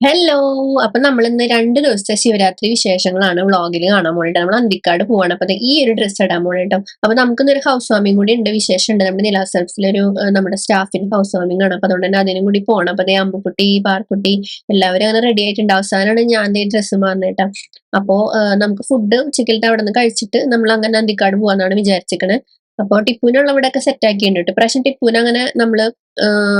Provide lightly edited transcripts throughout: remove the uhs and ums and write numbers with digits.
Hello. അപ്പൊ നമ്മൾ ഇന്ന് 2 ദിവസത്തെ ശിവരാത്രി വിശേഷങ്ങളാണ് വ്ളോഗിൽ കാണാൻ പോണിട്ട്. നമ്മൾ അന്തിക്കാട് പോവാണ്. അപ്പൊ ഈ ഒരു ഡ്രസ്സ് ഇടാൻ പോണിട്ടോ. അപ്പൊ നമുക്കിന്നൊരു ഹൗസ് വാമിംഗ് കൂടി ഉണ്ട്, വിശേഷം ഉണ്ട്. നമ്മുടെ നിലാസെൽസിലൊരു നമ്മുടെ സ്റ്റാഫിന് ഹൗസ് വാമിംഗ് ആണ്. അപ്പൊ അതുകൊണ്ട് തന്നെ അതിനും കൂടി പോകണം. അപ്പൊ അമ്പുക്കുട്ടി, പാർക്കുട്ടി എല്ലാവരും അങ്ങനെ റെഡി ആയിട്ടുണ്ട്. അവസാനമാണ് ഞാൻ ഡ്രസ്സ് മാറുന്നേട്ടാ. അപ്പോ നമുക്ക് ഫുഡ് ഉച്ചക്കലത്തെ അവിടെ നിന്ന് കഴിച്ചിട്ട് നമ്മൾ അങ്ങനെ അന്തിക്കാട് പോവാന്നാണ് വിചാരിച്ചിരിക്കണത്. അപ്പൊ ടിപ്പുവിനുള്ള ഇവിടെ ഒക്കെ സെറ്റ് ആക്കിയിട്ടുണ്ട്. ഇപ്രാവശ്യം ടിപ്പുവിനെ അങ്ങനെ നമ്മള്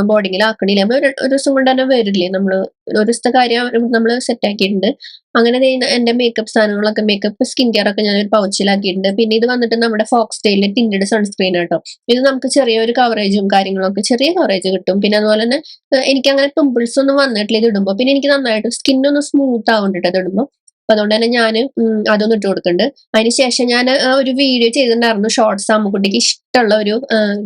ബോർഡിങ്ങിൽ ആക്കണില്ല. നമ്മൾ ഒരു ദിവസം കൊണ്ട് തന്നെ വരില്ലേ. നമ്മള് ഒരു ദിവസത്തെ കാര്യം നമ്മൾ സെറ്റ് ആക്കിയിട്ടുണ്ട്. അങ്ങനെ എന്റെ മേക്കപ്പ് സാധനങ്ങളൊക്കെ, മേക്കപ്പ് സ്കിൻ കെയർ ഒക്കെ ഞാൻ ഒരു പൗച്ചിലാക്കിയിട്ടുണ്ട്. പിന്നെ ഇത് വന്നിട്ട് നമ്മുടെ ഫോക്സ് ടെയിലിന്റെ ടിൻറ്റഡ് സൺസ്ക്രീൻ കേട്ടോ. ഇത് നമുക്ക് ചെറിയൊരു കവറേജും കാര്യങ്ങളൊക്കെ, ചെറിയ കവറേജ് കിട്ടും. പിന്നെ അതുപോലെ തന്നെ എനിക്ക് അങ്ങനെ പിമ്പിൾസ് ഒന്നും വന്നിട്ടില്ല ഇത് ഇടുമ്പോൾ. പിന്നെ എനിക്ക് നന്നായിട്ട് സ്കിന്നൊന്ന് സ്മൂത്ത് ആവുന്നുണ്ട് ഇത് ഇടുമ്പോൾ. അപ്പൊ അതുകൊണ്ട് തന്നെ ഞാൻ അതൊന്നും ഇട്ട് കൊടുക്കുന്നുണ്ട്. അതിനുശേഷം ഞാൻ ഒരു വീഡിയോ ചെയ്തിട്ടുണ്ടായിരുന്നു, ഷോർട്സ്. അമ്മുക്കുട്ടിക്ക് ഇഷ്ടമുള്ള ഒരു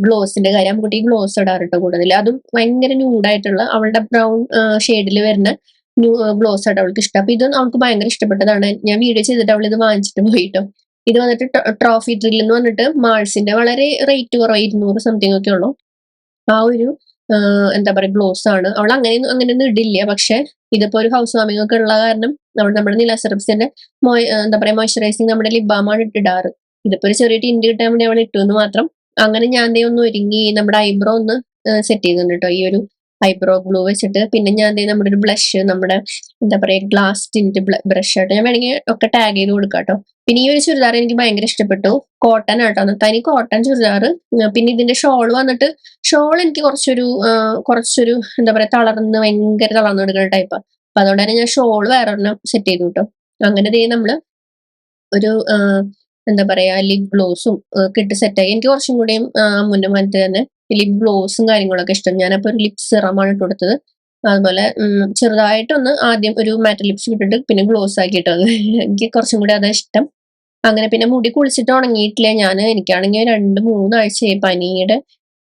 ഗ്ലോസിന്റെ കാര്യം. അമ്മുക്കുട്ടി ഗ്ലോസ് ഇടാറുണ്ട് കൂടുതൽ, അതും ഭയങ്കര ന്യൂഡായിട്ടുള്ള അവളുടെ ബ്രൗൺ ഷെയ്ഡിൽ വരുന്ന ഗ്ലോസ് ആയിട്ട് അവൾക്ക് ഇഷ്ടം. അപ്പൊ ഇത് അവൾക്ക് ഭയങ്കര ഇഷ്ടപ്പെട്ടതാണ്. ഞാൻ വീഡിയോ ചെയ്തിട്ട് അവൾ ഇത് വാങ്ങിച്ചിട്ട് പോയിട്ടോ. ഇത് വന്നിട്ട് ട്രോഫി ഡ്രിൽ എന്ന് പറഞ്ഞിട്ട് മാൾസിന്റെ വളരെ റേറ്റ് കുറവ്, 200 സംതിങ് ഒക്കെ ഉള്ളൂ. ആ ഒരു എന്താ പറയുക ഗ്ലോസ് ആണ്. അവൾ അങ്ങനെയൊന്നും ഇടില്ല. പക്ഷെ ഇതിപ്പോ ഒരു ഹൗസ് വാമിംഗ് ഒക്കെ ഉള്ള കാരണം നമ്മുടെ നിലാസെറപ്സിന്റെ എന്താ പറയാ മോയ്സ്ചറൈസിങ് നമ്മുടെ ലിപ് ബാമാണ് ഇട്ടിടാറ്. ഇതിപ്പോ ഒരു ചെറിയ ടിന്റ് കിട്ടാൻ വേണ്ടി അവൾ ഇട്ടു എന്ന് മാത്രം. അങ്ങനെ ഞാൻ ഒന്ന് ഒരുങ്ങി നമ്മുടെ ഐബ്രോ ഒന്ന് സെറ്റ് ചെയ്തിട്ടുണ്ട് കേട്ടോ, ഈ ഒരു ഐബ്രോ ഗ്ലൂ വെച്ചിട്ട്. പിന്നെ ഞാൻ നമ്മുടെ ഒരു ബ്ലഷ്, നമ്മുടെ എന്താ പറയാ ഗ്ലാസ് ടിന്റ് ബ്രഷ് ആയിട്ട് ഞാൻ വേണമെങ്കിൽ ഒക്കെ ടാഗ് ചെയ്ത് കൊടുക്കാം കേട്ടോ. പിന്നെ ഈ ഒരു ചുരിദാർ എനിക്ക് ഭയങ്കര ഇഷ്ടപ്പെട്ടു. കോട്ടൺ ആട്ടോ, തനി കോട്ടൺ ചുരിദാർ. പിന്നെ ഇതിന്റെ ഷോൾ വന്നിട്ട്, ഷോൾ എനിക്ക് കുറച്ചൊരു എന്താ പറയാ ഭയങ്കര തളർന്ന് എടുക്കുന്ന ടൈപ്പാ. അപ്പൊ അതുകൊണ്ട് തന്നെ ഞാൻ ഷോൾ വേറെ ഒരെണ്ണം സെറ്റ് ചെയ്തു കേട്ടോ. അങ്ങനെ നമ്മള് ഒരു എന്താ പറയാ ലിപ് ഗ്ലോസും കിട്ടി സെറ്റായി. എനിക്ക് കുറച്ചും കൂടിയും മുന്നേ മറ്റേ തന്നെ ലിപ് ഗ്ലോസും കാര്യങ്ങളൊക്കെ ഇഷ്ടം. ഞാനപ്പോ ഒരു ലിപ് സിറമാണ് ഇട്ട് കൊടുത്തത്. അതുപോലെ ചെറുതായിട്ടൊന്ന് ആദ്യം ഒരു മാറ്റ് ലിപ്സ് ഇട്ടിട്ട് പിന്നെ ഗ്ലോസ് ആക്കിയിട്ടത് എനിക്ക് കുറച്ചും കൂടി അതാ ഇഷ്ടം. അങ്ങനെ പിന്നെ മുടി കുളിച്ചിട്ട് ഉണങ്ങിയിട്ടില്ല ഞാൻ. എനിക്കാണെങ്കിൽ 2-3 ആഴ്ചയായി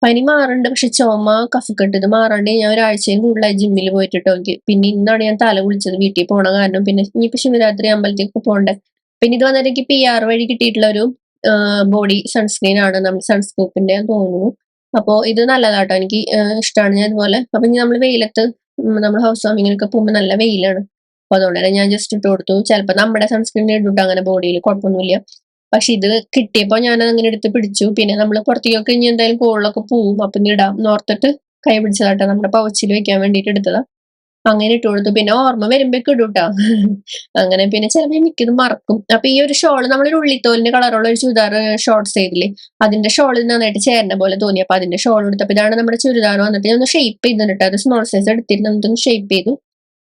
പനി മാറുന്നുണ്ട്. പക്ഷെ ചുമ, കഫക്കെട്ട് ഇത് മാറാണ്ട് ഞാൻ ഒരാഴ്ചയും കൂടുതലായി ജിമ്മിൽ പോയിട്ടോ എനിക്ക്. പിന്നെ ഇന്നാണ് ഞാൻ തല കുളിച്ചത് വീട്ടിൽ പോണ കാരണം. പിന്നെ ഇനിയിപ്പോ ശിവരാത്രി അമ്പലത്തേക്ക് പോകണ്ടേ. പിന്നെ ഇത് വന്നിട്ട് എനിക്ക് PR വഴി കിട്ടിയിട്ടുള്ള ഒരു ബോഡി സൺസ്ക്രീൻ ആണ്, നമ്മുടെ സൺസ്ക്രീപ്പിന്റെ തോന്നുന്നു. അപ്പോ ഇത് നല്ലതാട്ടോ, എനിക്ക് ഇഷ്ടമാണ്. ഞാൻ ഇതുപോലെ അപ്പൊ നമ്മൾ വെയിലത്ത് നമ്മൾ ഹൗസ് വാമിങ്ങിനൊക്കെ പോകുമ്പോൾ നല്ല വെയിലാണ്. അപ്പൊ അതുകൊണ്ട് തന്നെ ഞാൻ ജസ്റ്റ് ഇട്ട് കൊടുത്തു. ചിലപ്പോൾ നമ്മുടെ സൺസ്ക്രീൻ ഇട്ടിട്ട് അങ്ങനെ ബോഡിയിൽ കുഴപ്പമൊന്നുമില്ല. പക്ഷെ ഇത് കിട്ടിയപ്പോ ഞാൻ അങ്ങനെ എടുത്ത് പിടിച്ചു. പിന്നെ നമ്മൾ പുറത്തേക്കൊക്കെ ഇനി എന്തായാലും കോളിലൊക്കെ പോവും, അപ്പൊ ഇടാം നോർത്തിട്ട് കൈ പിടിച്ചതാട്ടോ, നമ്മുടെ പൗച്ചിൽ വെക്കാൻ വേണ്ടിട്ട് എടുത്തതാ. അങ്ങനെ ഇട്ട് കൊടുത്തു. പിന്നെ ഓർമ്മ വരുമ്പോഴേക്ക് ഇടൂട്ടാ. അങ്ങനെ പിന്നെ ചിലപ്പോൾ മിക്കതും മറക്കും. അപ്പൊ ഈ ഒരു ഷോള്, നമ്മളൊരു ഉള്ളിത്തോലിന്റെ കളറുള്ള ഒരു ചുരിദാർ ഷോർട്ട്സ് ചെയ്തില്ലേ, അതിന്റെ ഷോളിൽ നന്നായിട്ട് ചേരുന്ന പോലെ തോന്നി. അപ്പൊ അതിന്റെ ഷോൾ എടുത്തപ്പോ ഇതാണ് നമ്മുടെ ചുരിദാർ വന്നിട്ട്. ഞാൻ ഒന്ന് ഷേപ്പ് ചെയ്തിട്ട്, അത് സ്മോൾ സൈസ് എടുത്തിരുന്നു, എന്നിട്ടൊന്ന് ഷേപ്പ് ചെയ്തു.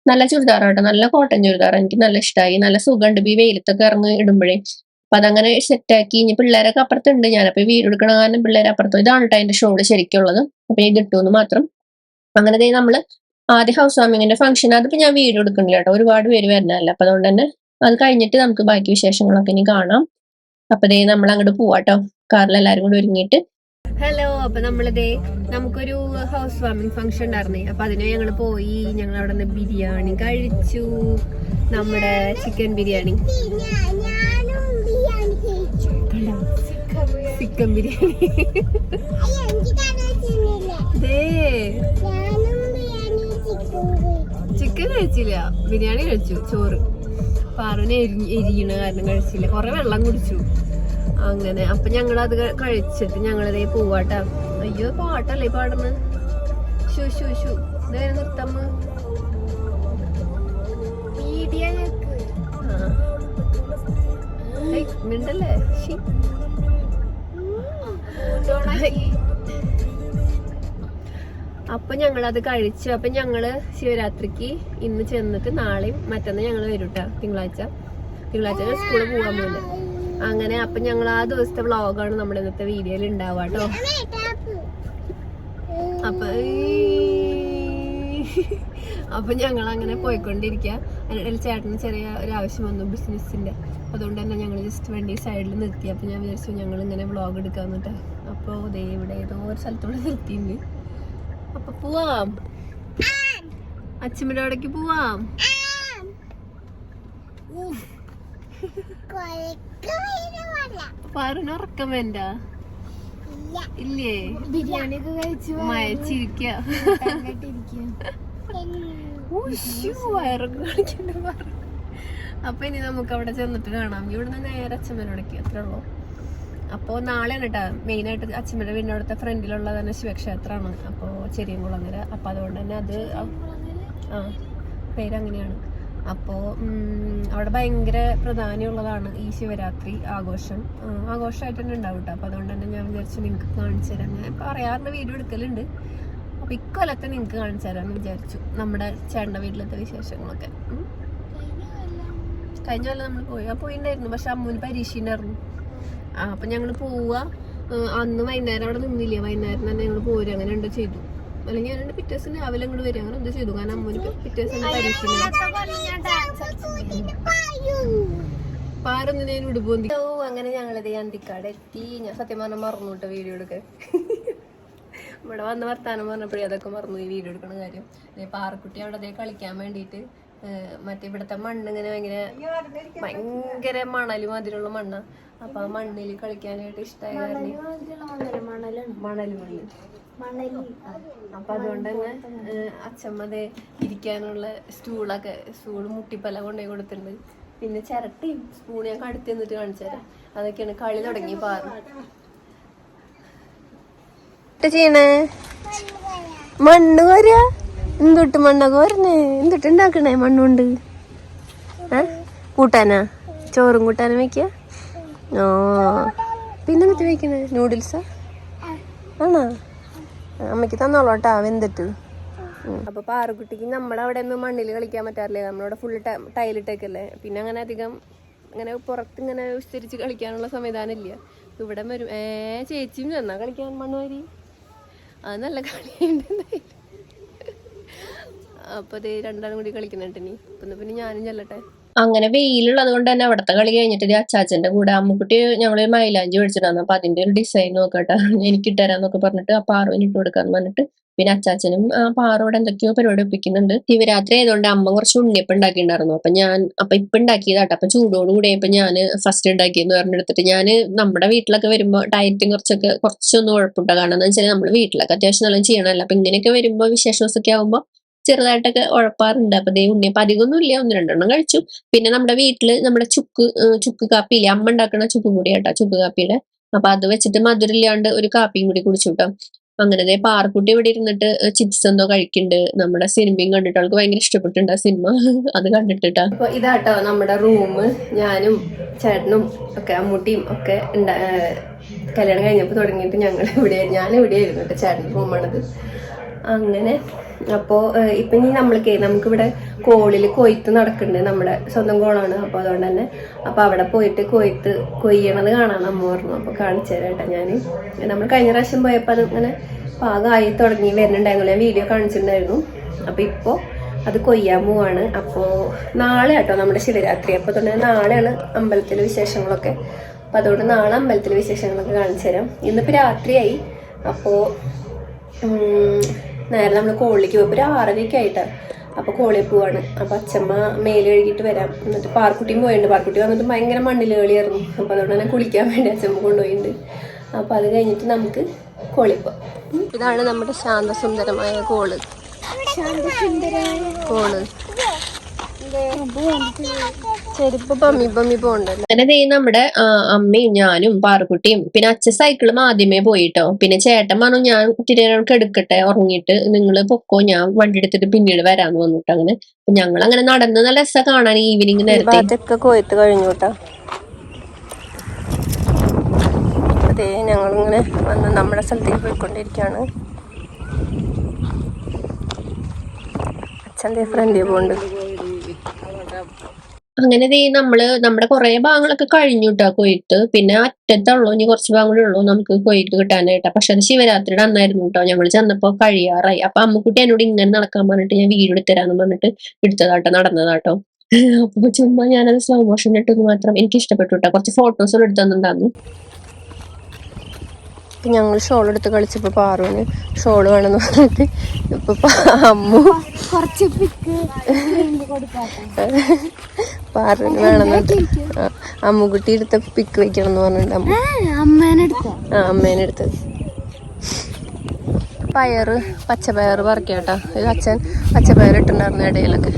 നല്ല ചുരിദാറാട്ടോ, നല്ല കോട്ടൺ ചുരിദാർ. എനിക്ക് നല്ല ഇഷ്ടമായി. നല്ല സുഖമുണ്ട് ഈ വെയിലത്തൊക്കെ ഇറങ്ങി ഇടുമ്പോഴേ. അപ്പൊ അതങ്ങനെ സെറ്റാക്കി. ഇനി പിള്ളേരൊക്കെ അപ്പുറത്തുണ്ട്. ഞാനപ്പോ വീട് എടുക്കണ കാരണം പിള്ളേരെ അപ്പുറത്തും. ഇതാണ് കേട്ടോ അതിന്റെ ഷോള് ശരിക്കുള്ളത്. അപ്പൊ ഇത് ഇട്ടു എന്ന് മാത്രം. അങ്ങനെ നമ്മള് ആദ്യ ഹൗസ് വാമിങ്ങിന്റെ ഫംഗ്ഷൻ, അതിപ്പോ ഞാൻ വീഡിയോ എടുക്കണില്ല കേട്ടോ, ഒരുപാട് പേര് വരുന്നതല്ല. അപ്പൊ അതുകൊണ്ട് തന്നെ അത് കഴിഞ്ഞിട്ട് നമുക്ക് ബാക്കി വിശേഷങ്ങളൊക്കെ ഇനി കാണാം. അപ്പൊ നമ്മൾ അങ്ങോട്ട് പോവാട്ടോ, കാറിൽ എല്ലാരും കൂടി ഒരുങ്ങിയിട്ട്. ഹലോ. അപ്പൊ നമുക്കൊരു ഹൗസ് വാമിംഗ് ഫംഗ്ഷൻ ഉണ്ടായിരുന്നേ. അപ്പൊ അതിന് ഞങ്ങൾ പോയി. ഞങ്ങൾ അവിടെ നിന്ന് ബിരിയാണി കഴിച്ചു, നമ്മുടെ chicken biryani. Chicken biryani chicken കഴിച്ചില്ല, ബിരിയാണി കഴിച്ചു. ചോറ് പാറുവിനെ എരിയണ കാരണം കഴിച്ചില്ല, കുറെ വെള്ളം കുടിച്ചു. അങ്ങനെ അപ്പൊ ഞങ്ങളത് കഴിച്ചിട്ട് ഞങ്ങളിതേ പോവാട്ടാ. അയ്യോ പാട്ടല്ലേ പാടുന്നത്. ഷൂ ഷൂ ഷൂ നിർത്തമ്മ മിണ്ടല്ലേ. അപ്പൊ ഞങ്ങളത് കഴിച്ചു. അപ്പൊ ഞങ്ങള് ശിവരാത്രിക്ക് ഇന്ന് ചെന്നിട്ട് നാളെയും മറ്റന്നാൾ ഞങ്ങൾ വരൂട്ടാ. തിങ്കളാഴ്ച സ്കൂളിൽ പോകാൻ പോകുന്നത്. അങ്ങനെ അപ്പൊ ഞങ്ങൾ ആ ദിവസത്തെ വ്ളോഗാണ് നമ്മുടെ ഇന്നത്തെ വീഡിയോയിൽ ഉണ്ടാവുക കേട്ടോ. അപ്പൊ ഞങ്ങൾ അങ്ങനെ പോയിക്കൊണ്ടിരിക്കുക. അതിനിടയിൽ ചേട്ടന് ചെറിയ ഒരു ആവശ്യം വന്നു ബിസിനസിന്റെ. അതുകൊണ്ട് തന്നെ ഞങ്ങൾ ജസ്റ്റ് വണ്ടി സൈഡിൽ നിർത്തി. അപ്പൊ ഞാൻ വിചാരിച്ചു ഞങ്ങൾ ഇങ്ങനെ വ്ളോഗ് എടുക്കാന്നിട്ട്. അപ്പൊ ദേ ഇവിടെ ഏതോ ഒരു സ്ഥലത്തോടെ നിർത്തിയിട്ടുണ്ട്. അപ്പൊ പോവാം, അച്ഛമ്മയുടെ അവിടേക്ക് പോവാം. പാറിന് ഉറക്കം വേണ്ട ഇല്ലേ? ബിരിയാണി ഒക്കെ കഴിച്ചു മയച്ചിരിക്ക. വയറൊക്കെ കാണിക്കണ്ട പറഞ്ഞു. അപ്പൊ ഇനി നമുക്ക് അവിടെ ചെന്നിട്ട് കാണാം. ഇവിടുന്ന് നേരെ അച്ഛമ്മനോടേക്ക് അത്രേ ഉള്ളൂ. അപ്പോൾ നാളെയാണ് കേട്ടോ മെയിനായിട്ട് അച്ഛമ്മയുടെ വീടിൻ്റെ അവിടുത്തെ ഫ്രണ്ടിലുള്ള തന്നെ ശിവക്ഷേത്രമാണ്. അപ്പോൾ ചെറിയംകുളങ്ങര. അപ്പോൾ അതുകൊണ്ട് തന്നെ അത് പേരങ്ങനെയാണ്. അപ്പോൾ അവിടെ ഭയങ്കര പ്രാധാന്യമുള്ളതാണ് ഈ ശിവരാത്രി ആഘോഷമായിട്ട് തന്നെ ഉണ്ടാവും കേട്ടോ. അപ്പോൾ അതുകൊണ്ട് തന്നെ ഞാൻ വിചാരിച്ചു നിങ്ങൾക്ക് കാണിച്ചു തരാം. ഞാൻ പറയാറുണ്ട്, വീഡിയോ എടുക്കലുണ്ട്. അപ്പോൾ ഇക്കൊല്ലത്തെ നിങ്ങൾക്ക് കാണിച്ചു തരാമെന്ന് വിചാരിച്ചു നമ്മുടെ ചേട്ടൻ്റെ വീട്ടിലത്തെ വിശേഷങ്ങളൊക്കെ. കഴിഞ്ഞ കൊല്ലം നമ്മൾ പോയിണ്ടായിരുന്നു. പക്ഷെ അമ്മൂന് പരീക്ഷ ഉണ്ടായിരുന്നു. അപ്പം ഞങ്ങൾ പോവുക. അന്ന് വൈകുന്നേരം അവിടെ നിന്നില്ല. വൈകുന്നേരം തന്നെ ഞങ്ങൾ പോരുക. അങ്ങനെ എന്തോ ചെയ്തു. അല്ലെങ്കിൽ ഞാൻ പിറ്റേ ദിവസം രാവിലെ അങ്ങോട്ട് വരിക. അങ്ങനെ എന്തോ ചെയ്തു. കാരണം അമ്മൂന് പിറ്റേ ദിവസം പരീക്ഷ പാറൊന്നും ഞാൻ വിടുപോന്തി. അങ്ങനെ ഞങ്ങളത് അന്തിക്കാട് എത്തി. ഞാൻ സത്യം പറഞ്ഞാൽ മറന്നു കേട്ടോ വീഡിയോ എടുക്കാൻ. ഇവിടെ വന്ന് വർത്താനം പറഞ്ഞപ്പോഴേ അതൊക്കെ മറന്നു ഈ വീഡിയോ എടുക്കണ കാര്യം. പാറക്കുട്ടി അവിടെ അതേ കളിക്കാൻ വേണ്ടിയിട്ട് മറ്റേ ഇവിടുത്തെ മണ്ണ് ഇങ്ങനെ ഭയങ്കര മണല് മാതിരിയുള്ള മണ്ണ. അപ്പൊ ആ മണ്ണിൽ കളിക്കാനായിട്ട് ഇഷ്ടമായ അപ്പൊ അതുകൊണ്ട് തന്നെ അച്ഛമ്മതെ ഇരിക്കാനുള്ള സ്റ്റൂള് മുട്ടിപ്പല കൊണ്ടുപോയി കൊടുത്തിട്ടുണ്ട്. പിന്നെ ചിരട്ടയും സ്പൂൺ ഞാൻ കടുത്ത് എന്നിട്ട് കാണിച്ചു തരാം. അതൊക്കെയാണ് കളി തുടങ്ങി പാറ ചെയ്യണേ. മണ്ണ് കോരാ. എന്തൊട്ട് മണ്ണൊക്കെ വരുന്നേ? എന്തൊട്ട് ഉണ്ടാക്കണേ മണ്ണുകൊണ്ട്? കൂട്ടാനാ? ചോറും കൂട്ടാനും വെക്ക? ഓ, പിന്നെ എന്നിട്ട് വെക്കണേ നൂഡിൽസാ? ആണോ? അമ്മയ്ക്ക് തന്നോളൂട്ടാ വെന്തിട്ട്. അപ്പൊ പാറക്കുട്ടിക്ക് നമ്മുടെ അവിടെ ഒന്നും മണ്ണിൽ കളിക്കാൻ പറ്റാറില്ലേ. നമ്മളവിടെ ഫുൾ ടൈലിട്ടേക്കല്ലേ. പിന്നെ അങ്ങനെ അധികം ഇങ്ങനെ പുറത്ത് ഇങ്ങനെ വിസ്തരിച്ച് കളിക്കാനുള്ള സംവിധാനം ഇല്ല. ഇവിടെ വരും. ചേച്ചിയും ചെന്നാ കളിക്കാൻ മണ്ണ് വാരി. അത് നല്ല കളിയുണ്ട്. അപ്പൊ അത് രണ്ടാളും കൂടി കളിക്കുന്നുണ്ട്. ഇനി പിന്നെ ഞാനും ചെല്ലട്ടെ. അങ്ങനെ വെയിലുള്ളത് കൊണ്ട് തന്നെ അവിടുത്തെ കളി കഴിഞ്ഞിട്ട് അച്ചാച്ചന്റെ കൂടെ അമ്മുക്കുട്ടി ഞങ്ങളൊരു മൈലാഞ്ചി മേടിച്ചിട്ടായിരുന്നു. അപ്പൊ അതിന്റെ ഒരു ഡിസൈൻ നോക്കട്ടെ എനിക്ക് ഇട്ടുതരാന്നൊക്കെ പറഞ്ഞിട്ട് ആ പാറുവിന് ഇട്ട് കൊടുക്കാന്ന് പറഞ്ഞിട്ട് പിന്നെ അച്ചാച്ചനും പാറോടെ എന്തൊക്കെയോ പരിപാടി ഒപ്പിക്കുന്നുണ്ട്. ശിവരാത്രി ആയതുകൊണ്ട് അമ്മ കുറച്ച് ഉണ്ണിയപ്പം ഉണ്ടാക്കിയിട്ടുണ്ടായിരുന്നു. അപ്പൊ ഇപ്പൊ ഉണ്ടാക്കിയതാട്ടോ. അപ്പൊ ചൂടോട് കൂടിയപ്പോ ഞാന് ഫസ്റ്റ് ഉണ്ടാക്കിയെന്ന് പറഞ്ഞെടുത്തിട്ട് ഞാന് നമ്മുടെ വീട്ടിലൊക്കെ വരുമ്പോ ഡയറ്റും കുറച്ചൊന്നും കുഴപ്പമില്ല. കാരണം എന്താ വെച്ചാൽ നമ്മുടെ വീട്ടിലൊക്കെ അത്യാവശ്യം നല്ല ചെയ്യണമല്ലോ. അപ്പൊ ഇങ്ങനെയൊക്കെ വരുമ്പോ വിശേഷ ദിവസമൊക്കെ ആകുമ്പോ ചെറുതായിട്ടൊക്കെ ഉഴപ്പാറുണ്ട്. അപ്പൊ ഉണ്ണിയപ്പം അധികമൊന്നും ഇല്ല, 1-2 കഴിച്ചു. പിന്നെ നമ്മുടെ വീട്ടില് നമ്മുടെ ചുക്ക് കാപ്പിയില്ലേ, അമ്മ ഉണ്ടാക്കണ ചുക്കും കൂടി കേട്ടോ, ചുക്ക് കാപ്പിയുടെ. അപ്പൊ അത് വെച്ചിട്ട് മധുരമില്ലാണ്ട് ഒരു കാപ്പിയും കൂടി കുടിച്ചു കേട്ടോ. അങ്ങനെ പാറക്കുട്ടി ഇവിടെ ഇരുന്നിട്ട് ചിപ്സ് എന്തോ കഴിക്കുന്നുണ്ട്. നമ്മുടെ സിനിമയും കണ്ടിട്ട് അവൾക്ക് ഭയങ്കര ഇഷ്ടപ്പെട്ടിട്ടുണ്ട് ആ സിനിമ. അത് കണ്ടിട്ടാ. അപ്പൊ ഇതാട്ടോ നമ്മുടെ റൂം. ഞാനും ചേട്ടനും ഒക്കെ അമ്മൂട്ടിയും ഒക്കെ കല്യാണം കഴിഞ്ഞപ്പോ തുടങ്ങിയിട്ട് ഞാനെവിടെയായിരുന്നു കേട്ടോ. ചേട്ടൻ്റെ റൂമാണത്. അങ്ങനെ അപ്പോൾ ഇപ്പം ഇനി നമുക്കിവിടെ കോളിൽ കൊയ്ത്ത് നടക്കുന്നുണ്ട്. നമ്മുടെ സ്വന്തം കോളാണ്. അപ്പോൾ അതുകൊണ്ട് തന്നെ അപ്പോൾ അവിടെ പോയിട്ട് കൊയ്യണത് കാണാൻ അമ്മ പറഞ്ഞു. അപ്പോൾ കാണിച്ചു തരാം കേട്ടോ. നമ്മൾ കഴിഞ്ഞ പ്രാവശ്യം പോയപ്പോൾ അത് ഇങ്ങനെ പാകമായി തുടങ്ങി വരുന്നുണ്ടായിരുന്നു. ഞാൻ വീഡിയോ കാണിച്ചിട്ടുണ്ടായിരുന്നു. അപ്പോൾ ഇപ്പോൾ അത് കൊയ്യാൻ പോവാണ്. അപ്പോൾ നാളെ കേട്ടോ നമ്മുടെ ശിവരാത്രി. അപ്പോൾ തന്നെ നാളെയാണ് അമ്പലത്തിലെ വിശേഷങ്ങളൊക്കെ. അപ്പോൾ അതുകൊണ്ട് നാളെ അമ്പലത്തിലെ വിശേഷങ്ങളൊക്കെ കാണിച്ചു തരാം. ഇന്നിപ്പോൾ രാത്രിയായി. അപ്പോൾ നേരെ നമ്മൾ കോളിലേക്ക് പോകും. ഒരു 6:30 ആയിട്ടാണ്. അപ്പോൾ കോളിൽ പോവാണ്. അപ്പോൾ അച്ഛമ്മ മേല് കഴുകിയിട്ട് വരാം. എന്നിട്ട് പാർക്കുട്ടിയും പോയിട്ടുണ്ട്. പാർക്കുട്ടി വന്നിട്ട് ഭയങ്കര മണ്ണിൽ കളിയായിരുന്നു. അപ്പോൾ അതുകൊണ്ട് തന്നെ കുളിക്കാൻ വേണ്ടി അച്ഛമ്മ കൊണ്ടുപോയിട്ടുണ്ട്. അപ്പോൾ അത് കഴിഞ്ഞിട്ട് നമുക്ക് കോളിൽ പോവാം. ഇതാണ് നമ്മുടെ ശാന്തസുന്ദരമായ കോള്. ചെരുപ്പ് പമ്മി പോണ്ടല്ലോ. അങ്ങനെ നമ്മുടെ അമ്മയും ഞാനും പാറക്കുട്ടിയും പിന്നെ അച്ഛൻ സൈക്കിളും ആദ്യമേ പോയിട്ടോ. പിന്നെ ചേട്ടൻ പറഞ്ഞു ഞാൻ തിരുവനന്തപുരത്ത് എടുക്കട്ടെ, ഉറങ്ങിയിട്ട് നിങ്ങള് പൊക്കോ, ഞാൻ വണ്ടി എടുത്തിട്ട് പിന്നീട് വരാന്ന് വന്നിട്ട്. അങ്ങനെ ഞങ്ങൾ അങ്ങനെ നടന്ന് നല്ല രസം കാണാൻ ഈവനിങ് നേരത്തെ. അതൊക്കെ കൊയ്ത്ത് കഴിഞ്ഞു കേട്ടോ. അതെ, ഞങ്ങളിങ്ങനെ വന്ന് നമ്മുടെ സ്ഥലത്തേക്ക് പോയിക്കൊണ്ടിരിക്കുകയാണ്. അച്ഛൻ്റെ ഫ്രണ്ടിൽ പോണ്ട്. അങ്ങനെ നമ്മുടെ കുറെ ഭാഗങ്ങളൊക്കെ കഴിഞ്ഞു കേട്ടോ കൊയ്ത്ത്. പിന്നെ അറ്റത്തുള്ളൂ, ഇനി കുറച്ച് ഭാഗം കൂടെ ഉള്ളൂ നമുക്ക് കൊയ്ത്ത് കിട്ടാനായിട്ടാ. പക്ഷെ അത് ശിവരാത്രിയുടെ അന്നായിരുന്നു കേട്ടോ. ഞങ്ങൾ ചെന്നപ്പോ കഴിയാറായി. അപ്പൊ അമ്മക്കുട്ടി എന്നോട് ഇങ്ങനെ നടക്കാൻ പറഞ്ഞിട്ട് ഞാൻ വീഡിയോ എടുത്തരാന്ന് പറഞ്ഞിട്ട് എടുത്തതാട്ടോ, നടന്നതാട്ടോ. അപ്പൊ ചുമ്മാ ഞാനത് സ്ലോ മോഷൻ ഇട്ടെന്ന് മാത്രം. എനിക്ക് ഇഷ്ടപ്പെട്ടു കേട്ടോ. കുറച്ച് ഫോട്ടോസുകൾ എടുത്തു തന്നിട്ടുണ്ടായിരുന്നു. ഞങ്ങൾ ഷോൾ എടുത്ത് കളിച്ചപ്പോൾ പാറുവിന് ഷോൾ വേണമെന്ന് പറഞ്ഞിട്ട് ഇപ്പൊ അമ്മു കുറച്ച് പാറുവിന് വേണമെന്നിട്ട് അമ്മുകുട്ടി എടുത്ത പിക്ക് വെക്കണം എന്ന് പറഞ്ഞിട്ട് അമ്മേനെടുത്ത് പയറ് പച്ചപ്പയറ് പറിക്കാട്ടോ. ഇത് അച്ഛൻ പച്ചപ്പയർ ഇട്ടുണ്ടായിരുന്നു ഇടയിലൊക്കെ.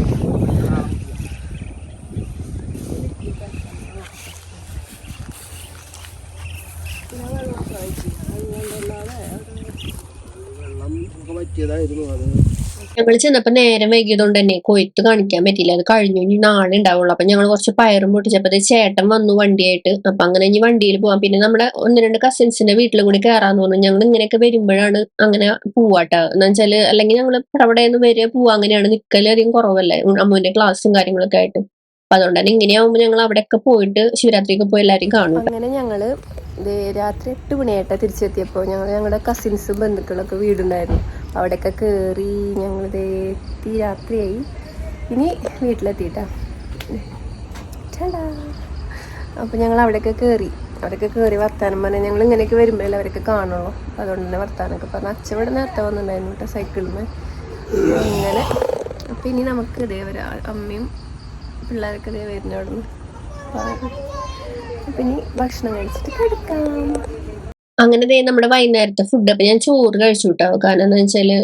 ഞങ്ങൾ ചെന്നപ്പോ നേരം വൈകിയതുകൊണ്ട് തന്നെ കൊയ്ത്ത് കാണിക്കാൻ പറ്റില്ല. അത് കഴിഞ്ഞു, ഇനി നാളെ ഉണ്ടാവുള്ളൂ. അപ്പൊ ഞങ്ങൾ കുറച്ച് പയറും പൊട്ടിച്ചപ്പോ ചേട്ടൻ വന്നു വണ്ടിയായിട്ട്. അപ്പൊ അങ്ങനെ ഇനി വണ്ടിയിൽ പോവാം. പിന്നെ നമ്മുടെ 1-2 കസിൻസിന്റെ വീട്ടിലും കൂടി കയറാന്ന് തോന്നുന്നു. ഞങ്ങൾ ഇങ്ങനെയൊക്കെ വരുമ്പോഴാണ് അങ്ങനെ പോവാട്ടോ. എന്ന് വെച്ചാല് അല്ലെങ്കിൽ ഞങ്ങൾ പടപടയെന്ന് വരെ പോവാ. അങ്ങനെയാണ് നിക്കല് അധികം കുറവല്ലേ അമ്മുവിന്റെ ക്ലാസ്സും കാര്യങ്ങളൊക്കെ ആയിട്ട്. അപ്പൊ അതുകൊണ്ട് തന്നെ ഇങ്ങനെയാവുമ്പോ ഞങ്ങൾ അവിടെയൊക്കെ പോയിട്ട് ശിവരാത്രിക്ക് പോയി എല്ലാവരും കാണും. അങ്ങനെ ഞങ്ങള് രാത്രി 8 മണിയായിട്ടാണ് തിരിച്ചെത്തിയപ്പോൾ ഞങ്ങളുടെ കസിൻസും ബന്ധുക്കളൊക്കെ വീടുണ്ടായിരുന്നു. അവിടെയൊക്കെ കയറി ഞങ്ങളിത് എത്തി, രാത്രിയായി. ഇനി വീട്ടിലെത്തിയിട്ടാ. അപ്പോൾ ഞങ്ങൾ അവിടെയൊക്കെ കയറി വർത്താനം പറഞ്ഞാൽ ഞങ്ങൾ ഇങ്ങനെയൊക്കെ വരുമ്പോഴല്ലേ അവരൊക്കെ കാണുള്ളൂ. അതുകൊണ്ട് തന്നെ വർത്താനമൊക്കെ പറഞ്ഞ് അച്ഛൻ ഇവിടെ നേരത്തെ വന്നിട്ടുണ്ടായിരുന്നു കേട്ടോ സൈക്കിളിന്. അങ്ങനെ അപ്പോൾ ഇനി നമുക്ക് ഇതേ അമ്മയും പിള്ളേരൊക്കെ ഇതേ വരുന്ന അവിടെ നിന്ന്. അപ്പം ഇനി ഭക്ഷണം കഴിച്ചിട്ട് കിടക്കാം. അങ്ങനെ നമ്മുടെ വൈകുന്നേരത്തെ ഫുഡ് അപ്പൊ ഞാൻ ചോറ് കഴിച്ചു കേട്ടോ. കാരണം എന്താ വെച്ചാല്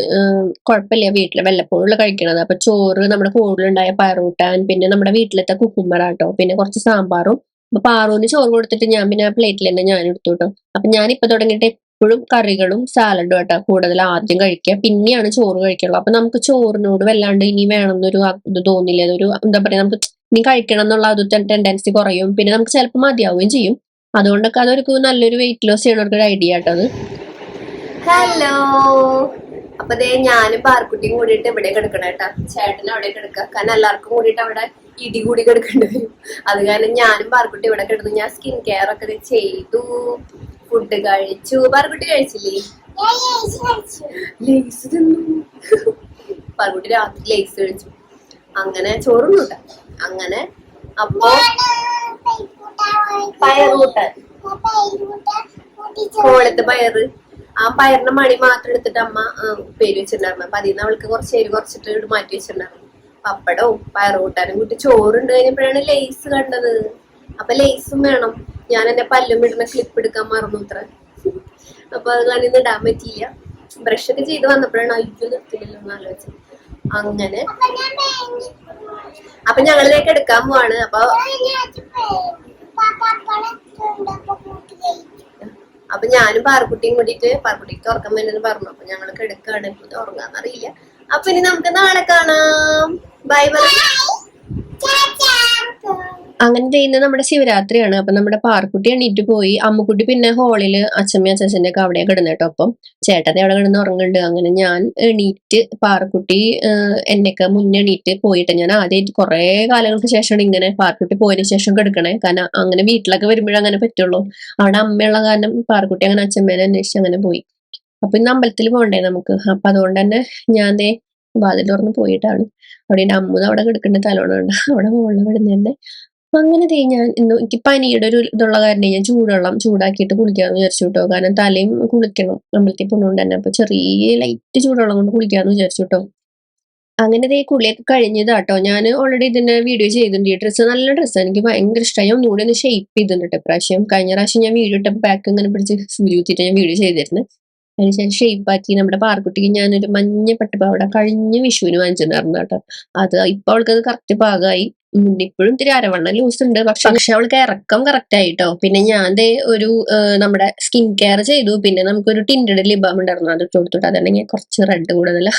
കുഴപ്പമില്ല, വീട്ടിലെ വല്ലപ്പോഴുള്ള കഴിക്കണത്. അപ്പൊ ചോറ് നമ്മുടെ കൂടുതലുണ്ടായ പയറൂട്ടാൻ, പിന്നെ നമ്മുടെ വീട്ടിലത്തെ കുക്കുമ്പറാട്ടോ, പിന്നെ കുറച്ച് സാമ്പാറും. അപ്പൊ പാറൂന് ചോറ് കൊടുത്തിട്ട് ഞാൻ പിന്നെ ആ പ്ലേറ്റിൽ തന്നെ ഞാൻ എടുത്തു കേട്ടോ. അപ്പൊ ഞാനിപ്പോ തുടങ്ങിയിട്ട് എപ്പോഴും കറികളും സാലഡും കേട്ടോ കൂടുതൽ ആദ്യം കഴിക്കുക, പിന്നെയാണ് ചോറ് കഴിക്കുള്ളൂ. അപ്പൊ നമുക്ക് ചോറിനോട് വല്ലാണ്ട് ഇനി വേണമെന്നൊരു ഇത് തോന്നില്ല. അതൊരു എന്താ പറയാ, നമുക്ക് ഇനി കഴിക്കണം എന്നുള്ള അത് ടെൻഡൻസി കുറയും. പിന്നെ നമുക്ക് ചിലപ്പോൾ മതിയാവുകയും ചെയ്യും. അതുകൊണ്ടൊക്കെ അതൊരു നല്ലൊരു വെയിറ്റ് ലോസ് ചെയ്യണവർക്കൊരു ഐഡിയ ആട്ടോ അത്. ഹലോ, അപ്പൊ ദേ ഞാനും പാർക്കുട്ടിയും കൂടിയിട്ട് ഇവിടെ കിടക്കണം കേട്ടാ. ചേട്ടനും അവിടെ കിടക്കുക. കാരണം എല്ലാവർക്കും കൂടിയിട്ട് അവിടെ ഇടി കൂടി കിടക്കേണ്ടി വരും. അത് കാരണം ഞാനും പാർക്കുട്ടി ഇവിടെ കിടന്നു. ഞാൻ സ്കിൻ കെയർ ഒക്കെ ചെയ്തു, ഫുഡ് കഴിച്ചു. പാർക്കുട്ടി കഴിച്ചില്ലേ? ലേസ് തിന്നു. പാർക്കുട്ടി രാത്രി ലേസ് കഴിച്ചു. അങ്ങനെ ചോറും കൂട്ടാ. അങ്ങനെ അപ്പൊ പയറൂട്ടാൻ കോളത്ത് പയറ്, ആ പയറിന്റെ മണി മാത്രം എടുത്തിട്ട് അമ്മ ഉപ്പേരി വെച്ചിട്ടുണ്ടായിരുന്നു. അപ്പൊ അതിൽ നിന്ന് അവൾക്ക് കുറച്ച് എരി കുറച്ചിട്ട് മാറ്റി വെച്ചിട്ടുണ്ടായിരുന്നു. പപ്പടവും പയറുകൂട്ടാനും കൂട്ടി ചോറുണ്ട് കഴിഞ്ഞപ്പോഴാണ് ലേസ് കണ്ടത്. അപ്പൊ ലേസും വേണം. ഞാൻ എന്റെ പല്ലും ഇടുന്ന ക്ലിപ്പ് എടുക്കാൻ മറന്നു ഇത്ര. അപ്പൊ അത് കാരണം ഇന്ന് ഇടാൻ പറ്റിയില്ല. ബ്രഷ് ഒക്കെ ചെയ്ത് വന്നപ്പോഴാണ് അയ്യോ നിർത്തില്ലല്ലോ എന്ന് ആലോചിച്ചത്. അങ്ങനെ അപ്പൊ ഞങ്ങളിലേക്ക് എടുക്കാൻ പോവാണ്. അപ്പൊ ഞാനും പാർക്കുട്ടിയും കൂടിയിട്ട്, പാർക്കുട്ടിക്ക് ഉറക്കം വരുന്നത് പറഞ്ഞു. അപ്പൊ ഞങ്ങൾക്ക് എടുക്കാണ്. ഇപ്പൊ ഉറങ്ങാന്നറിയില്ല. അപ്പൊ ഇനി നമുക്ക് നാളെ കാണാം. Bye bye. അങ്ങനെ ചെയ്യുന്നത് നമ്മുടെ ശിവരാത്രിയാണ്. അപ്പൊ നമ്മുടെ പാർക്കുട്ടി എണീറ്റ് പോയി. അമ്മുക്കുട്ടി പിന്നെ ഹോളില് അച്ഛമ്മ അച്ഛൻ്റെ ഒക്കെ അവിടെ കിടന്നു കേട്ടോ. അപ്പം ചേട്ടനെ അവിടെ കിടന്ന് ഉറങ്ങുന്നുണ്ട്. അങ്ങനെ ഞാൻ എണീറ്റ്, പാർക്കുട്ടി എന്നൊക്കെ മുന്നേ എണീറ്റ് പോയിട്ട്, ഞാൻ ആദ്യമായിട്ട് കുറെ കാലങ്ങൾക്ക് ശേഷമാണ് ഇങ്ങനെ പാർക്കുട്ടി പോയതിനു ശേഷം കിടക്കണേ. കാരണം അങ്ങനെ വീട്ടിലൊക്കെ വരുമ്പോഴേ അങ്ങനെ പറ്റുള്ളൂ. അവിടെ അമ്മയുള്ള കാരണം പാർക്കുട്ടി അങ്ങനെ അച്ഛമ്മേനെ അന്വേഷിച്ച് അങ്ങനെ പോയി. അപ്പൊ ഇന്ന് അമ്പലത്തിൽ പോകണ്ടേ നമുക്ക്. അപ്പൊ അതുകൊണ്ട് തന്നെ ഞാൻ ദേ വാതിൽ തുറന്ന് പോയിട്ടാണ്. അവിടെ അമ്മൂന്ന് അവിടെ കിടക്കേണ്ട തലോണുണ്ട്, അവിടെ മുകളിൽ വിടുന്നതന്നെ. അങ്ങനെ ഞാൻ ഇന്ന് എനിക്ക് പനിയുടെ ഒരു ഇതുള്ള കാരണം ഞാൻ ചൂടുവെള്ളം ചൂടാക്കിയിട്ട് കുളിക്കാന്ന് വിചാരിച്ചു കേട്ടോ. കാരണം തലയും കുളിക്കണം അമ്പലത്തിൽ പോകുന്നതുകൊണ്ട് തന്നെ. അപ്പൊ ചെറിയ ലൈറ്റ് ചൂടുവെള്ളം കൊണ്ട് കുളിക്കാന്ന് വിചാരിച്ചു കേട്ടോ. അങ്ങനെ കുളിയൊക്കെ കഴിഞ്ഞതാട്ടോ. ഞാൻ ഓൾറെഡി ഇതിന്റെ വീഡിയോ ചെയ്തിട്ടുണ്ട്. ഈ ഡ്രസ്സ് നല്ല ഡ്രസ്സാണ്, എനിക്ക് ഭയങ്കര ഇഷ്ടമായി. ഒന്നുകൂടി ഒന്ന് ഷേപ്പ് ചെയ്തിട്ടുണ്ട് ഇപ്രാവശ്യം. കഴിഞ്ഞ പ്രാവശ്യം ഞാൻ വീഡിയോ ഇട്ടപ്പോൾ ബാക്ക് ഇങ്ങനെ പിടിച്ച് സൂചി കുത്തിയിട്ട് ഞാൻ വീഡിയോ ചെയ്തിരുന്നു. അതിനുശേഷം ഷേപ്പാക്കി നമ്മുടെ പാർക്കുട്ടിക്ക് ഞാനൊരു മഞ്ഞ പട്ടുപാവാട കഴിഞ്ഞ വിഷുവിന് വാങ്ങിച്ചിട്ടുണ്ടായിരുന്നു കേട്ടോ. അത് ഇപ്പൊ അവൾക്ക് അത് കറക്റ്റ് പാകമായി. ഇപ്പോഴും ഇത്തിരി അരവണ്ണം ലൂസ് ഉണ്ട്, പക്ഷെ അവൾക്ക് ഇറക്കം കറക്റ്റ് ആയിട്ടോ. പിന്നെ ഞാൻ ഒരു നമ്മുടെ സ്കിൻ കെയർ ചെയ്തു. പിന്നെ നമുക്കൊരു ടിൻറ്റഡ് ലിപ് ബാം ഉണ്ടായിരുന്നു, അത് കൊടുത്തിട്ട് അതാണെങ്കിൽ കുറച്ച് റെഡ് കൂടുതല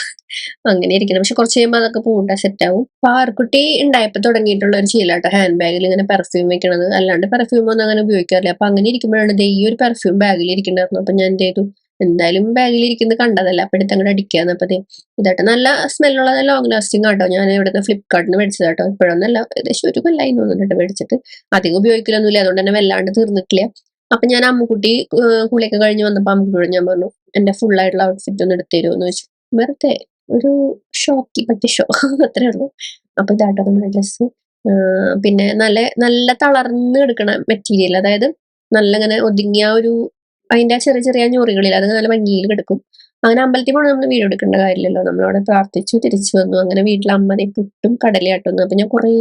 അങ്ങനെ ഇരിക്കണം. പക്ഷെ കുറച്ച് കഴിയുമ്പോൾ അതൊക്കെ പൂണ്ട സെറ്റ് ആവും. പാർക്കുട്ടി ഉണ്ടായപ്പോൾ തുടങ്ങിയിട്ടുള്ള ഒരു ശീലാട്ടോ ഹാൻഡ് ബാഗിൽ ഇങ്ങനെ പെർഫ്യൂം വെക്കണത്. അല്ലാണ്ട് പെർഫ്യൂം ഒന്നും അങ്ങനെ ഉപയോഗിക്കാറില്ല. അപ്പൊ അങ്ങനെ ഇരിക്കുമ്പോഴാണ് ഈ ഒരു പെർഫ്യൂം ബാഗിൽ ഇരിക്കണ്ടായിരുന്നു. അപ്പൊ ഞാൻ എന്ത് ചെയ്തു, എന്തായാലും ബാഗിൽ ഇരിക്കുന്നത് കണ്ടതല്ല, അപ്പൊ എടുത്ത് അങ്ങോട്ട് അടിക്കാന്ന്. അപ്പൊ ഇതായിട്ട് നല്ല സ്മെല്ലുള്ള ലോങ് ലാസ്റ്റിംഗ് ആട്ടോ. ഞാൻ ഇവിടുത്തെ ഫ്ലിപ്കാർട്ടിന് മേടിച്ചത് കേട്ടോ. ഇപ്പോഴൊന്നല്ല, ഏകദേശം ഒരു കൊല്ലായി തോന്നുന്നുണ്ട് മേടിച്ചിട്ട്. അധികം ഉപയോഗിക്കലൊന്നുമില്ല, അതുകൊണ്ട് തന്നെ വല്ലാണ്ട് തീർന്നിട്ടില്ല. അപ്പൊ ഞാൻ അമ്മുക്കുട്ടി കുളിയൊക്കെ കഴിഞ്ഞ് വന്നപ്പോ അമ്മുക്കുട്ടിയോട് ഞാൻ പറഞ്ഞു, എന്റെ ഫുൾ ആയിട്ടുള്ള ഔട്ട്ഫിറ്റ് ഒന്ന് എടുത്തു തരുമോ എന്ന് ചോദിച്ചു. വെറുതെ ഒരു ഷോക്ക് പറ്റിയ ഷോ അത്രേ ഉള്ളൂ. അപ്പൊ ഇതാട്ടോ നമ്മുടെ ഡ്രസ്സ്. പിന്നെ നല്ല നല്ല തളർന്ന് എടുക്കണ മെറ്റീരിയൽ, അതായത് നല്ല ഇങ്ങനെ ഒതുങ്ങിയ ഒരു അതിന്റെ ചെറിയ ചെറിയ ഞൊറികളിൽ അത് നല്ല ഭംഗിയിൽ കിടക്കും. അങ്ങനെ അമ്പലത്തിൽ പോകണം, നമ്മൾ വീഡിയോ എടുക്കേണ്ട കാര്യമില്ലല്ലോ. നമ്മളവിടെ പ്രാർത്ഥിച്ചു തിരിച്ചു വന്നു. അങ്ങനെ വീട്ടിൽ അമ്മ പുട്ടും കടലയാട്ടുന്നു. അപ്പൊ ഞാൻ കുറേ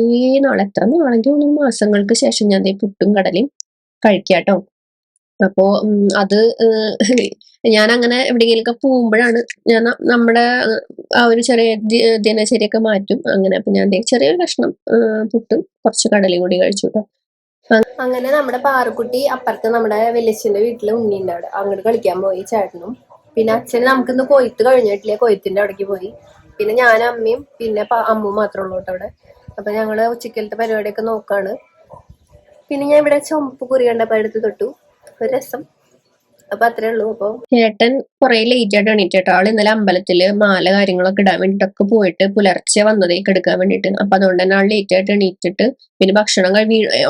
നാളെ, എത്ര നാളെങ്കിൽ 3 മാസങ്ങൾക്ക് ശേഷം ഞാൻ പുട്ടും കടലയും കഴിക്കാട്ടോ. അപ്പോ അത് ഞാൻ അങ്ങനെ എവിടെയെങ്കിലുമൊക്കെ പോകുമ്പോഴാണ് ഞാൻ നമ്മുടെ ആ ഒരു ചെറിയ ദിനചര്യയൊക്കെ മാറ്റും. അങ്ങനെ അപ്പൊ ഞാൻ ചെറിയൊരു കഷ്ണം പുട്ടും കുറച്ച് കടലയും കൂടി കഴിച്ചു കേട്ടോ. അങ്ങനെ നമ്മുടെ പാറുക്കുട്ടി അപ്പുറത്ത് നമ്മുടെ വലിയച്ഛന്റെ വീട്ടില് ഉണ്ണിയുണ്ട്, അവിടെ അങ്ങോട്ട് കളിക്കാൻ പോയി ചേട്ടനും. പിന്നെ അച്ഛന് നമുക്കിന്ന് കൊയ്ത്ത് കഴിഞ്ഞിട്ടില്ലേ, കൊയ്ത്തിന്റെ അവിടേക്ക് പോയി. പിന്നെ ഞാനും അമ്മയും പിന്നെ അമ്മു മാത്രമേ ഉള്ളൂ കേട്ടോ അവിടെ. അപ്പൊ ഞങ്ങള് ഉച്ചക്കലത്തെ പരിപാടിയൊക്കെ നോക്കാണ്. പിന്നെ ഞാൻ ഇവിടെ ചുമപ്പ് കുറി കണ്ടപ്പോ എടുത്ത് തൊട്ടു, ഒരു രസം. അപ്പൊ അത്രേ ഉള്ളൂ. അപ്പൊ ചേട്ടൻ കുറെ ലേറ്റ് ആയിട്ട് എണീറ്റേട്ടോ. ആള് ഇന്നലെ അമ്പലത്തില് മാല കാര്യങ്ങളൊക്കെ ഇടാൻ വേണ്ടിട്ടൊക്കെ പോയിട്ട് പുലർച്ചെ വന്നതേക്ക് എടുക്കാൻ വേണ്ടിട്ട്. അപ്പൊ അതുകൊണ്ട് തന്നെ ആൾ ലേറ്റ് ആയിട്ട് എണീറ്റിട്ട് പിന്നെ ഭക്ഷണം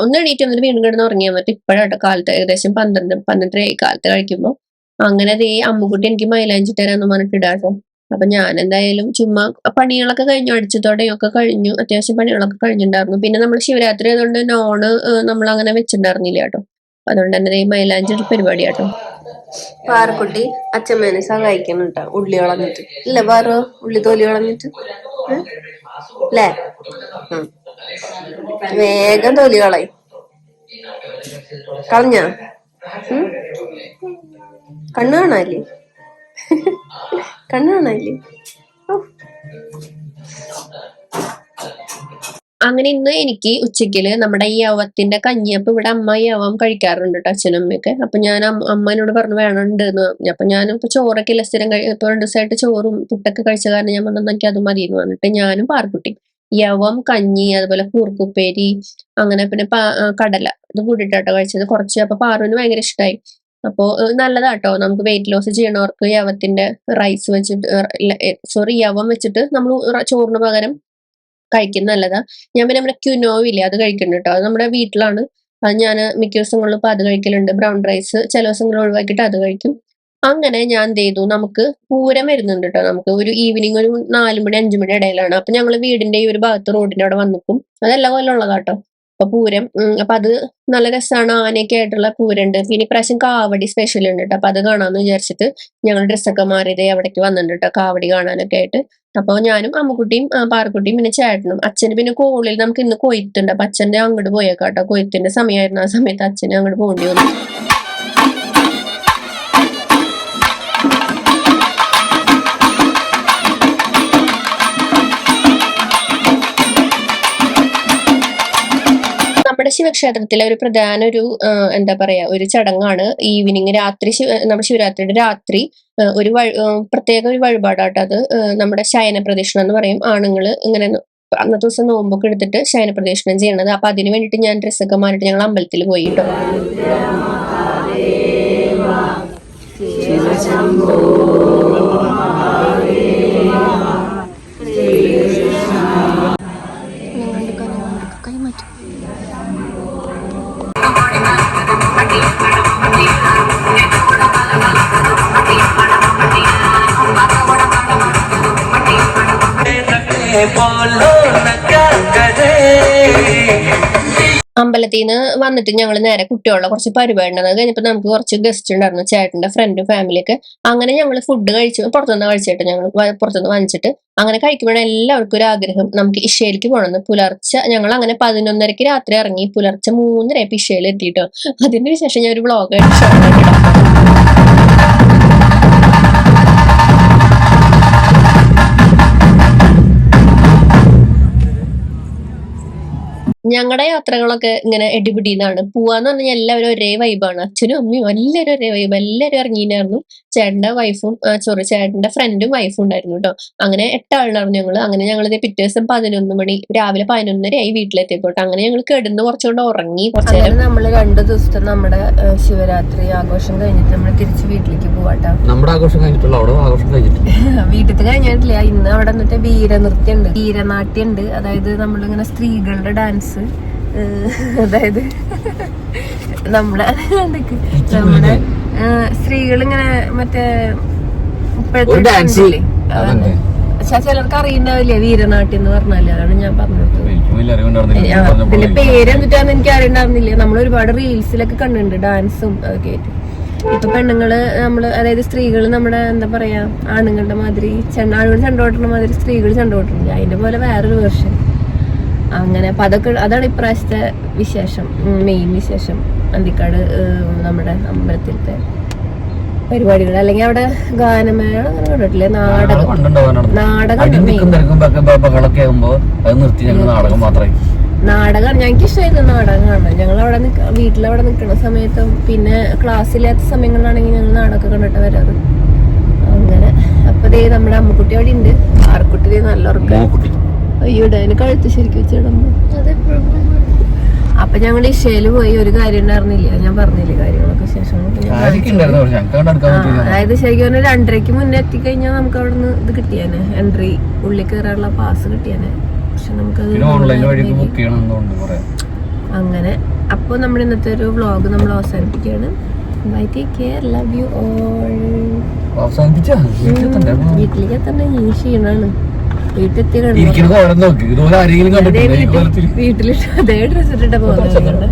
ഒന്ന് എണീറ്റ് വന്നിട്ട് വീണ്ടും കിടന്ന് ഉറങ്ങി. വന്നിട്ട് ഇപ്പോഴാട്ടോ കാലത്ത് ഏകദേശം 12 കാലത്ത് കഴിക്കുമ്പോ അങ്ങനെ അതേ അമ്മുക്കുട്ടി എനിക്ക് മൈലാഞ്ചി തരാന്ന് പറഞ്ഞിട്ട് ഇടാട്ടോ. അപ്പൊ ഞാൻ എന്തായാലും ചുമ്മാ പണികളൊക്കെ കഴിഞ്ഞു, അടിച്ചതോടെയൊക്കെ കഴിഞ്ഞു, അത്യാവശ്യം പണികളൊക്കെ കഴിഞ്ഞിട്ടുണ്ടായിരുന്നു. പിന്നെ നമ്മൾ ശിവരാത്രി ആയതുകൊണ്ട് നോണ് നമ്മൾ അങ്ങനെ വെച്ചിട്ടുണ്ടായിരുന്നില്ല കേട്ടോ. അതുകൊണ്ട് തന്നെ മൈലാഞ്ചി പരിപാടി കേട്ടോ. പാറക്കുട്ടി അച്ഛമ്മേനെ സഹായിക്കണം കേട്ടോ, ഉള്ളി കളഞ്ഞിട്ട് ഇല്ല, വേറെ ഉള്ളി തോലി കളഞ്ഞിട്ട് അല്ലേ. വേഗം തോലി കളയി കളഞ്ഞ കണ്ണ് കാണാല്ലേ, കണ്ണ് കാണാല്ലേ. അങ്ങനെ ഇന്ന് എനിക്ക് ഉച്ചയ്ക്ക് നമ്മുടെ ഈ യവത്തിന്റെ കഞ്ഞിയപ്പം ഇവിടെ അമ്മ യവം കഴിക്കാറുണ്ട് കേട്ടോ, അച്ഛനും അമ്മയൊക്കെ. അപ്പൊ ഞാൻ അമ്മനോട് പറഞ്ഞു വേണമുണ്ട് എന്ന് പറഞ്ഞു. അപ്പൊ ഞാനിപ്പോ ചോറൊക്കെ ഇല്ല സ്ഥിരം ഇപ്പൊ 2 ദിവസമായിട്ട് ചോറും പുട്ടൊക്കെ കഴിച്ച കാരണം ഞാൻ പറഞ്ഞു എനിക്ക് അത് മതി എന്ന് പറഞ്ഞിട്ട് ഞാനും പാർക്കുട്ടി യവം കഞ്ഞി അതുപോലെ കൂർക്കുപ്പേരി അങ്ങനെ പിന്നെ കടല ഇത് കൂടിയിട്ടാട്ടോ കഴിച്ചത് കുറച്ച്. അപ്പൊ പാറുവിന് ഭയങ്കര ഇഷ്ടമായി. അപ്പോ നല്ലതാട്ടോ, നമുക്ക് വെയിറ്റ് ലോസ് ചെയ്യണവർക്ക് യവത്തിന്റെ റൈസ് വെച്ചിട്ട് യവം വെച്ചിട്ട് നമ്മൾ ചോറിന് പകരം കഴിക്കുന്ന നല്ലതാ. ഞാൻ പിന്നെ നമ്മുടെ ക്യുനോവില്ലേ അത് കഴിക്കുന്നുണ്ട് കേട്ടോ. അത് നമ്മുടെ വീട്ടിലാണ്, അത് ഞാൻ മിക്ക ദിവസങ്ങളിലും ഇപ്പൊ അത് കഴിക്കലുണ്ട്. ബ്രൗൺ റൈസ് ചില ദിവസങ്ങൾ ഒഴിവാക്കിയിട്ട് അത് കഴിക്കും. അങ്ങനെ ഞാൻ എന്ത് ചെയ്തു, നമുക്ക് പൂരം വരുന്നുണ്ട് കേട്ടോ. നമുക്ക് ഒരു ഈവനിങ് ഒരു 4 മണി 5 മണി ഇടയിലാണ്. അപ്പൊ ഞങ്ങൾ വീടിന്റെ ഈ ഒരു ഭാഗത്ത് റോഡിന്റെ അവിടെ വന്നിക്കും. അതെല്ലാം കൊല്ലം ഉള്ളതാട്ടോ. അപ്പൊ പൂരം അപ്പൊ അത് നല്ല രസമാണ്, ആനയൊക്കെ ആയിട്ടുള്ള പൂരണ്ട്. പിന്നെ ഇപ്രാവശ്യം കാവടി സ്പെഷ്യൽ ഉണ്ട് കേട്ടോ. അപ്പൊ അത് കാണാന്ന് വിചാരിച്ചിട്ട് ഞങ്ങൾ ഡ്രസ്സൊക്കെ മാറിയതേ അവിടേക്ക് വന്നിട്ടുണ്ട് കേട്ടോ, കാവടി കാണാനൊക്കെ ആയിട്ട്. അപ്പൊ ഞാനും അമ്മുക്കുട്ടിയും പാറക്കുട്ടിയും പിന്നെ ചേട്ടനും. അച്ഛന് പിന്നെ കോളിൽ നമുക്ക് ഇന്ന് കൊയ്ത്തുണ്ട്. അപ്പൊ അച്ഛന്റെ അങ്ങോട്ട് പോയേക്കാട്ടോ, കൊയ്ത്തിന്റെ സമയമായിരുന്നു. ആ സമയത്ത് അച്ഛനെ അങ്ങോട്ട് പോകേണ്ടി വന്നു. നമ്മുടെ ശിവക്ഷേത്രത്തിലെ ഒരു പ്രധാന എന്താ പറയാ ഒരു ചടങ്ങാണ് ഈവനിങ് രാത്രി നമ്മുടെ ശിവരാത്രിയുടെ രാത്രി ഒരു പ്രത്യേക ഒരു വഴിപാടാട്ടോ അത്. നമ്മുടെ ശയന പ്രദക്ഷിണം എന്ന് പറയും. ആണുങ്ങള് ഇങ്ങനെ അന്നത്തെ ദിവസം നോമ്പൊക്കെ എടുത്തിട്ട് ശയന പ്രദക്ഷിണം ചെയ്യണത്. അപ്പൊ അതിന് വേണ്ടിട്ട് ഞാൻ ഡ്രസ്സൊക്കെ മാറിയിട്ട് ഞങ്ങൾ അമ്പലത്തിൽ പോയി കേട്ടോ. അമ്പലത്തിൽ നിന്ന് വന്നിട്ട് ഞങ്ങൾ നേരെ കുട്ടികളുടെ കുറച്ച് പരിപാടി ഉണ്ടായിരുന്നു. കഴിഞ്ഞപ്പോൾ നമുക്ക് കുറച്ച് ഗസ്റ്റ് ഉണ്ടായിരുന്നു, ചേട്ടന്റെ ഫ്രണ്ടും ഫാമിലിയൊക്കെ. അങ്ങനെ ഞങ്ങൾ ഫുഡ് കഴിച്ചു, പുറത്തുനിന്ന് കഴിച്ചിട്ട് ഞങ്ങൾ പുറത്തുനിന്ന് വാങ്ങിച്ചിട്ട് അങ്ങനെ കഴിക്കുമ്പോഴാണ് എല്ലാവർക്കും ഒരു ആഗ്രഹം നമുക്ക് ഇഷയിലേക്ക് പോകണമെന്ന്. പുലർച്ചെ ഞങ്ങൾ അങ്ങനെ 11:30 രാത്രി ഇറങ്ങി, പുലർച്ചെ 3:30 ഇഷയിൽ എത്തിയിട്ടോ. അതിന് ശേഷം ഞാൻ ഒരു വ്ളോഗ് ആയിട്ട് ഞങ്ങളുടെ യാത്രകളൊക്കെ ഇങ്ങനെ എടിപിടിന്നാണ്. പോവാന്ന് പറഞ്ഞാൽ എല്ലാവരും ഒരേ വൈബാണ്. അച്ഛനും അമ്മയും എല്ലാവരും ഒരേ വൈബ്. എല്ലാവരും ഇറങ്ങിയിട്ടുണ്ടായിരുന്നു. ചേട്ടന്റെ വൈഫും ചേട്ടന്റെ ഫ്രണ്ടും വൈഫും ഉണ്ടായിരുന്നു കേട്ടോ. അങ്ങനെ 8 ആളുണ്ടായിരുന്നു ഞങ്ങള്. അങ്ങനെ ഞങ്ങളിത് പിറ്റേ ദിവസം 11 മണി രാവിലെ 11:30 ആയി വീട്ടിലെത്തിയപ്പോട്ടെ. അങ്ങനെ ഞങ്ങൾ കിടന്ന് കുറച്ചുകൊണ്ട് ഉറങ്ങി. കുറച്ചേരം നമ്മൾ 2 ദിവസത്തെ നമ്മുടെ ശിവരാത്രി ആഘോഷം കഴിഞ്ഞിട്ട് നമ്മൾ തിരിച്ച് വീട്ടിലേക്ക് പോവാട്ടോ. നമ്മുടെ ആഘോഷം കഴിഞ്ഞിട്ടുള്ള വീട്ടിൽ കഴിഞ്ഞിട്ടില്ല. ഇന്ന് അവിടെ എന്നിട്ട് വീരനൃത്യം ഉണ്ട്, വീരനാട്യം ഉണ്ട്. അതായത് നമ്മളിങ്ങനെ സ്ത്രീകളുടെ ഡാൻസ്, അതായത് നമ്മുടെ സ്ത്രീകളിങ്ങനെ മറ്റേ ചിലർക്ക് അറിയണ്ടാവില്ലേ വീരനാട്യം എന്ന് പറഞ്ഞാല്. അതാണ് ഞാൻ പറഞ്ഞത്. പിന്നെ പേര് എന്നിട്ടാന്ന് എനിക്ക് അറിയണ്ടായിരുന്നില്ല. നമ്മൾ ഒരുപാട് റീൽസിലൊക്കെ കണ്ടിട്ടുണ്ട് ഡാൻസും അതൊക്കെ ആയിട്ട്. ഇപ്പൊ പെണ്ണുങ്ങള് അതായത് സ്ത്രീകൾ നമ്മുടെ എന്താ പറയാ ആണുങ്ങളുടെ മാതിരി ആണുങ്ങൾ ചണ്ടോട്ടുന്ന മാതിരി സ്ത്രീകൾ ചണ്ടോട്ടുന്നില്ല. അതിന്റെ പോലെ വേറൊരു വേർഷൻ. അങ്ങനെ അപ്പൊ അതാണ് ഇപ്രാവശ്യത്തെ വിശേഷം, മെയിൻ വിശേഷം. അന്തിക്കാട് നമ്മുടെ അമ്പലത്തിലത്തെ പരിപാടികൾ. അല്ലെങ്കിൽ അവിടെ ഗാനമേള അങ്ങനെ കണ്ടിട്ടില്ലേ? നാടകം ഞങ്ങൾക്ക് ഇഷ്ടമായിരുന്നു നാടകം കാണാൻ. ഞങ്ങൾ അവിടെ വീട്ടിലവിടെ നിൽക്കുന്ന സമയത്തും പിന്നെ ക്ലാസ്സില്ലാത്ത സമയങ്ങളിലാണെങ്കിൽ ഞങ്ങൾ നാടകം കണ്ടിട്ട് വരാറ്. അങ്ങനെ അപ്പൊ ദേ നമ്മുടെ അമ്മക്കുട്ടി അവിടെ ഉണ്ട്. ആർക്കുട്ടി നല്ല ഉറക്കം. അയ്യോടെ അതിന് കഴുത്ത് ശരിക്കും വെച്ചിടുമ്പോ. അപ്പൊ ഞങ്ങൾ ഇഷയില് പോയി. ഒരു കാര്യം ഉണ്ടായിരുന്നില്ല, ഞാൻ പറഞ്ഞില്ലേ കാര്യങ്ങളൊക്കെ ശേഷം. അതായത് ശരിക്കും പറഞ്ഞാൽ 2:30 മുന്നേ എത്തിക്കഴിഞ്ഞാൽ നമുക്ക് അവിടെ നിന്ന് ഇത് കിട്ടിയാനെ, എൻട്രി ഉള്ളിൽ കയറാനുള്ള പാസ് കിട്ടിയാനെ. പക്ഷെ നമുക്കത് അങ്ങനെ. അപ്പൊ നമ്മുടെ ഇന്നത്തെ ഒരു വ്ളോഗ് നമ്മൾ അവസാനിപ്പിക്കുകയാണ്. Bye, take care, love you all. വീട്ടിലേക്ക് എത്തണ്ട, ഈ ക്ഷീണാണ്. വീട്ടിലെത്തി വീട്ടിലിട്ട് അതേ ഡ്രസ് ഇട്ടിട്ട് പോകുന്നത്.